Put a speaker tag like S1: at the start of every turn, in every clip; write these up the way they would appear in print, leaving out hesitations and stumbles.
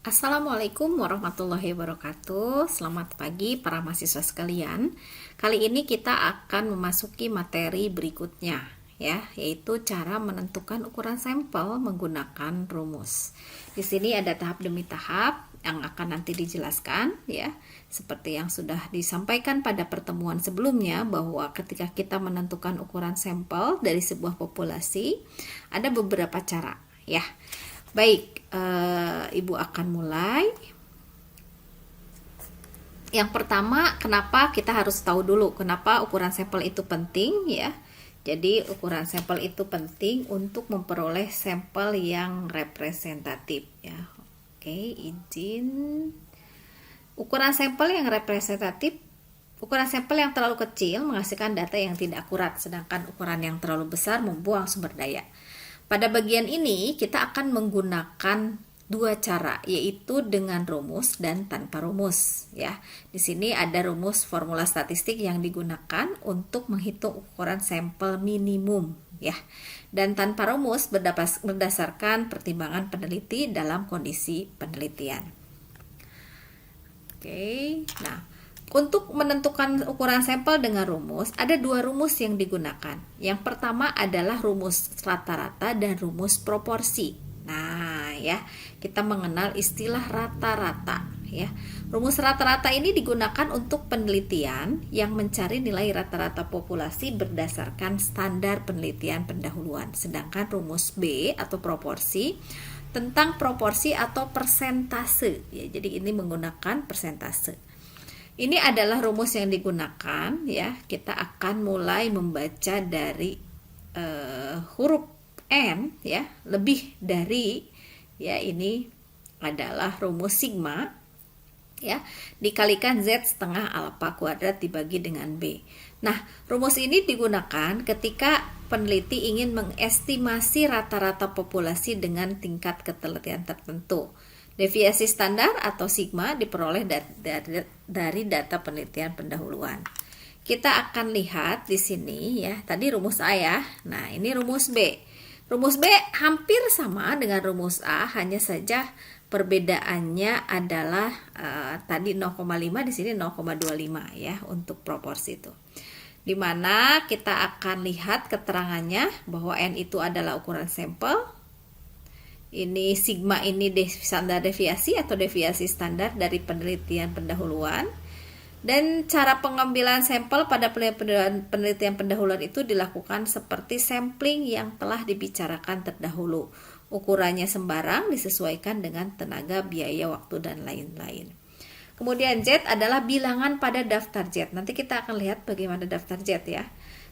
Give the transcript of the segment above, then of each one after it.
S1: Assalamualaikum warahmatullahi wabarakatuh. Selamat pagi para mahasiswa sekalian. Kali ini kita akan memasuki materi berikutnya ya, yaitu cara menentukan ukuran sampel menggunakan rumus. Di sini ada tahap demi tahap yang akan nanti dijelaskan ya. Seperti yang sudah disampaikan pada pertemuan sebelumnya bahwa ketika kita menentukan ukuran sampel dari sebuah populasi ada beberapa cara ya. Baik, Ibu akan mulai. Yang pertama, kenapa kita harus tahu dulu kenapa ukuran sampel itu penting ya. Jadi ukuran sampel itu penting untuk memperoleh sampel yang representatif ya. Oke, izin. Ukuran sampel yang representatif, ukuran sampel yang terlalu kecil menghasilkan data yang tidak akurat, sedangkan ukuran yang terlalu besar membuang sumber daya. Pada bagian ini kita akan menggunakan dua cara, yaitu dengan rumus dan tanpa rumus ya. Di sini ada rumus formula statistik yang digunakan untuk menghitung ukuran sampel minimum ya. Dan tanpa rumus berdasarkan pertimbangan peneliti dalam kondisi penelitian. Oke. Nah, untuk menentukan ukuran sampel dengan rumus, ada dua rumus yang digunakan. Yang pertama adalah rumus rata-rata dan rumus proporsi. Nah, ya, kita mengenal istilah rata-rata, ya. Rumus rata-rata ini digunakan untuk penelitian yang mencari nilai rata-rata populasi berdasarkan standar penelitian pendahuluan. Sedangkan rumus B atau proporsi tentang proporsi atau persentase, ya. Jadi ini menggunakan persentase. Ini adalah rumus yang digunakan ya. Kita akan mulai membaca dari huruf N ya, lebih dari ya, ini adalah rumus sigma ya, dikalikan Z setengah alfa kuadrat dibagi dengan B. Nah, rumus ini digunakan ketika peneliti ingin mengestimasi rata-rata populasi dengan tingkat ketelitian tertentu. Deviasi standar atau sigma diperoleh dari data penelitian pendahuluan. Kita akan lihat di sini ya, tadi rumus A ya. Nah, ini rumus B. Rumus B hampir sama dengan rumus A, hanya saja perbedaannya adalah tadi 0,5, di sini 0,25 ya untuk proporsi itu. Dimana kita akan lihat keterangannya bahwa N itu adalah ukuran sampel. Ini sigma ini standar deviasi atau deviasi standar dari penelitian pendahuluan. Dan cara pengambilan sampel pada penelitian pendahuluan itu dilakukan seperti sampling yang telah dibicarakan terdahulu. Ukurannya sembarang, disesuaikan dengan tenaga, biaya, waktu, dan lain-lain. Kemudian Z adalah bilangan pada daftar Z. Nanti kita akan lihat bagaimana daftar Z ya.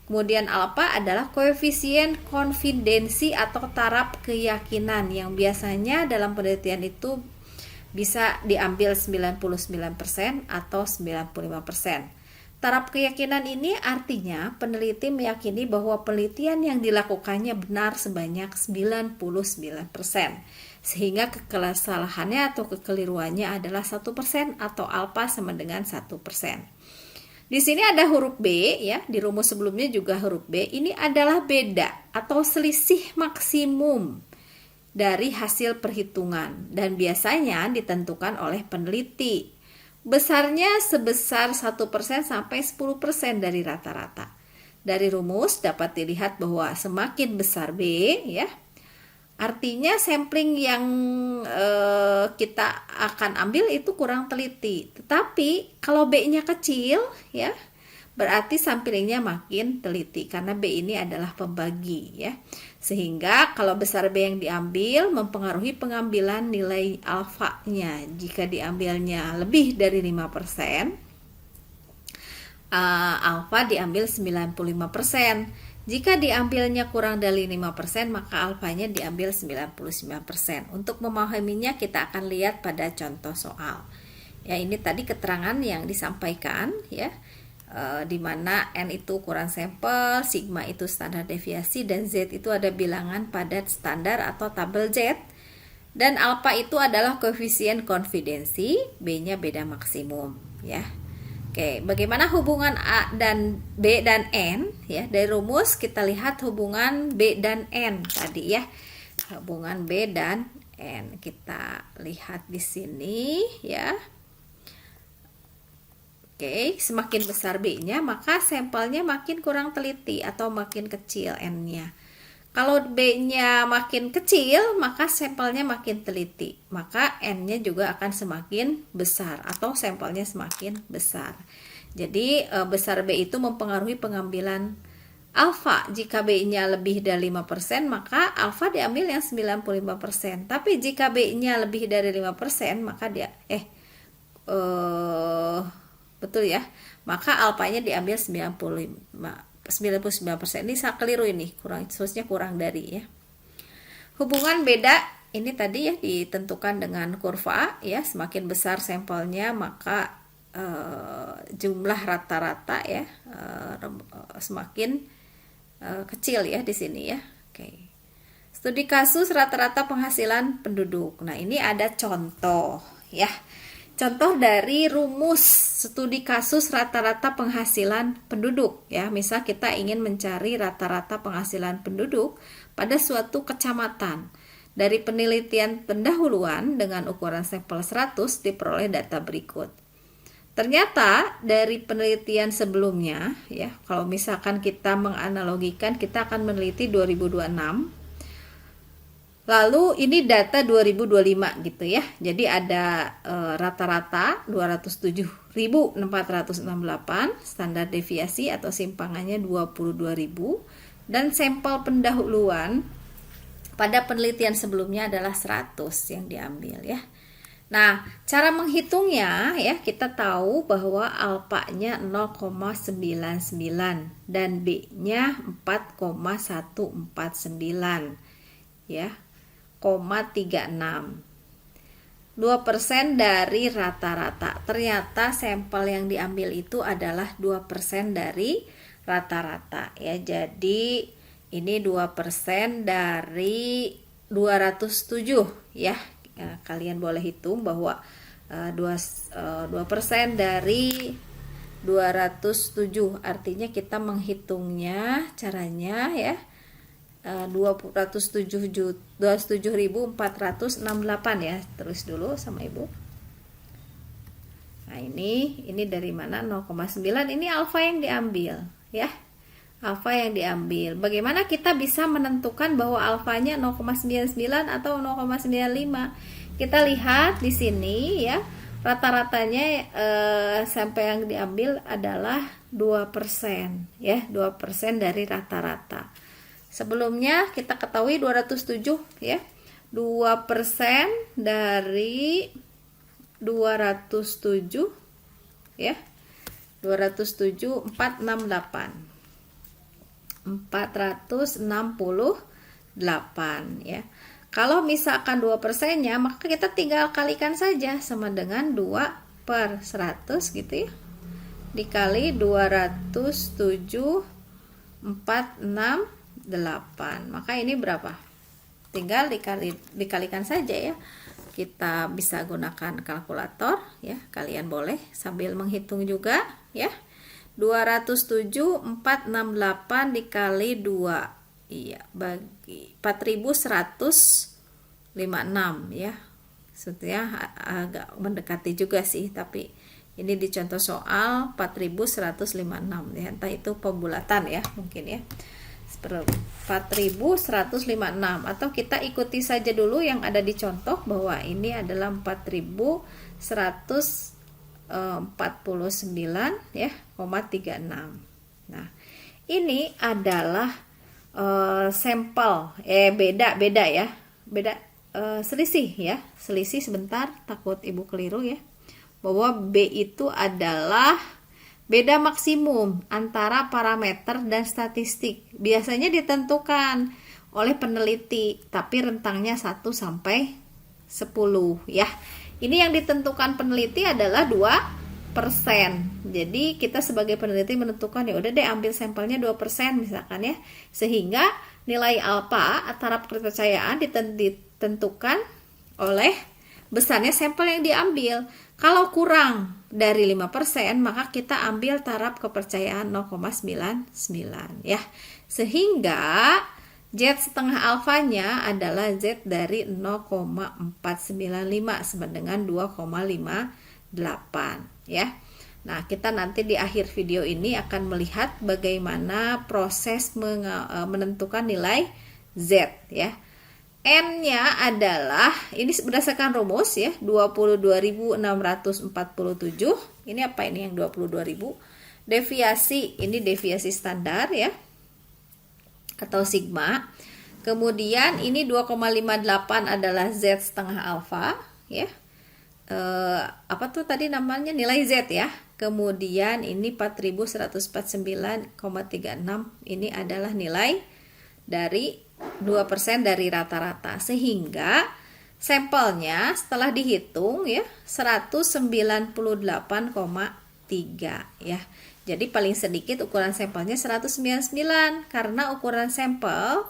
S1: Kemudian alfa adalah koefisien konfidensi atau taraf keyakinan yang biasanya dalam penelitian itu bisa diambil 99% atau 95%. Taraf keyakinan ini artinya peneliti meyakini bahwa penelitian yang dilakukannya benar sebanyak 99%. Sehingga kesalahannya atau kekeliruannya adalah 1% atau alfa sama dengan 1%. Di sini ada huruf B ya, di rumus sebelumnya juga huruf B. Ini adalah beda atau selisih maksimum dari hasil perhitungan dan biasanya ditentukan oleh peneliti. Besarnya sebesar 1% sampai 10% dari rata-rata. Dari rumus dapat dilihat bahwa semakin besar B ya, artinya sampling yang kita akan ambil itu kurang teliti. Tetapi kalau B-nya kecil ya, berarti samplingnya makin teliti karena B ini adalah pembagi ya. Sehingga kalau besar B yang diambil mempengaruhi pengambilan nilai alfanya. Jika diambilnya lebih dari 5%, alfa diambil 95%. Jika diambilnya kurang dari 5%, maka alfanya diambil 99%. Untuk memahaminya kita akan lihat pada contoh soal. Ya, ini tadi keterangan yang disampaikan ya. Di mana N itu ukuran sampel, sigma itu standar deviasi, dan Z itu ada bilangan pada standar atau tabel Z. Dan alfa itu adalah koefisien konfidensi, B-nya beda maksimum ya. Oke, bagaimana hubungan A dan B dan N ya? Dari rumus kita lihat hubungan B dan N tadi ya. Hubungan B dan N. Kita lihat di sini ya. Oke, semakin besar B-nya, maka sampelnya makin kurang teliti atau makin kecil N-nya. Kalau B-nya makin kecil, maka sampelnya makin teliti. Maka N-nya juga akan semakin besar atau sampelnya semakin besar. Jadi, besar B itu mempengaruhi pengambilan alfa. Jika B-nya lebih dari 5%, maka alfa diambil yang 95%. Tapi jika B-nya lebih dari 5%, maka betul ya, maka alfanya diambil 99%. Ini saya keliru ini, seharusnya kurang dari ya. Hubungan beda ini tadi ya ditentukan dengan kurva ya, semakin besar sampelnya maka jumlah rata-rata ya semakin kecil ya di sini ya. Oke. Studi kasus rata-rata penghasilan penduduk. Nah, ini ada contoh ya. Contoh dari rumus studi kasus rata-rata penghasilan penduduk ya. Misal kita ingin mencari rata-rata penghasilan penduduk pada suatu kecamatan. Dari penelitian pendahuluan dengan ukuran sampel 100 diperoleh data berikut. Ternyata dari penelitian sebelumnya ya, kalau misalkan kita menganalogikan, kita akan meneliti 2026. Lalu ini data 2025 gitu ya. Jadi ada rata-rata 207.468, standar deviasi atau simpangannya 22.000, dan sampel pendahuluan pada penelitian sebelumnya adalah 100 yang diambil ya. Nah, cara menghitungnya ya, kita tahu bahwa alfanya 0,99 dan B-nya 4,149 ya. 36. 2% dari rata-rata. Ternyata sampel yang diambil itu adalah 2% dari rata-rata ya. Jadi ini 2% dari 207 ya. Kalian boleh hitung bahwa 2% dari 207, artinya kita menghitungnya caranya ya. 27.468 ya. Terus dulu sama Ibu. Nah, ini dari mana? 0,9. Ini alfa yang diambil ya. Alfa yang diambil. Bagaimana kita bisa menentukan bahwa alfanya 0,99 atau 0,95? Kita lihat di sini ya. Rata-ratanya sampai yang diambil adalah 2% ya. 2% dari rata-rata. Sebelumnya kita ketahui 207 ya. 2% dari 207 ya. 207 468 ya. Kalau misalkan 2%-nya, maka kita tinggal kalikan saja sama dengan 2/100 gitu ya. Dikali 207 468. Maka ini berapa? Tinggal dikalikan saja ya. Kita bisa gunakan kalkulator ya. Kalian boleh sambil menghitung juga ya. 207.468 dikali 2. Iya, bagi 4.156 ya. Sebetulnya agak mendekati juga sih, tapi ini di contoh soal 4.156 ya. Entah itu pembulatan ya, mungkin ya. 4.156, atau kita ikuti saja dulu yang ada di contoh bahwa ini adalah 4.149 ya, 36. Nah, ini adalah sampel beda ya. Beda selisih ya. Selisih sebentar, takut Ibu keliru ya. Bahwa B itu adalah beda maksimum antara parameter dan statistik. Biasanya ditentukan oleh peneliti, tapi rentangnya 1 sampai 10 ya. Ini yang ditentukan peneliti adalah 2%. Jadi kita sebagai peneliti menentukan ya udah deh ambil sampelnya 2% misalkan ya. Sehingga nilai alfa taraf kepercayaan ditentukan oleh besarnya sampel yang diambil. Kalau kurang dari 5%, maka kita ambil taraf kepercayaan 0,99 ya. Sehingga Z setengah alfanya adalah Z dari 0,495 sama dengan 2,58 ya. Nah, kita nanti di akhir video ini akan melihat bagaimana proses menentukan nilai Z ya. N-nya adalah, ini berdasarkan rumus ya, 22.647. Ini apa ini yang 22.000? Deviasi, ini deviasi standar ya, atau sigma. Kemudian ini 2,58 adalah Z setengah alfa ya. Apa tuh tadi namanya, nilai Z ya. Kemudian ini 4149,36, ini adalah nilai dari 2% dari rata-rata, sehingga sampelnya setelah dihitung ya 198,3 ya. Jadi paling sedikit ukuran sampelnya 199 karena ukuran sampel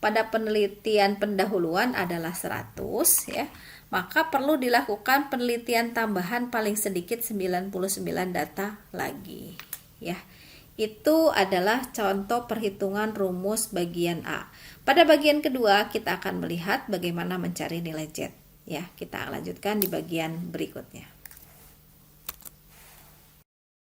S1: pada penelitian pendahuluan adalah 100 ya. Maka perlu dilakukan penelitian tambahan paling sedikit 99 data lagi ya. Itu adalah contoh perhitungan rumus bagian A. Pada bagian kedua kita akan melihat bagaimana mencari nilai Z ya. Kita lanjutkan di bagian berikutnya.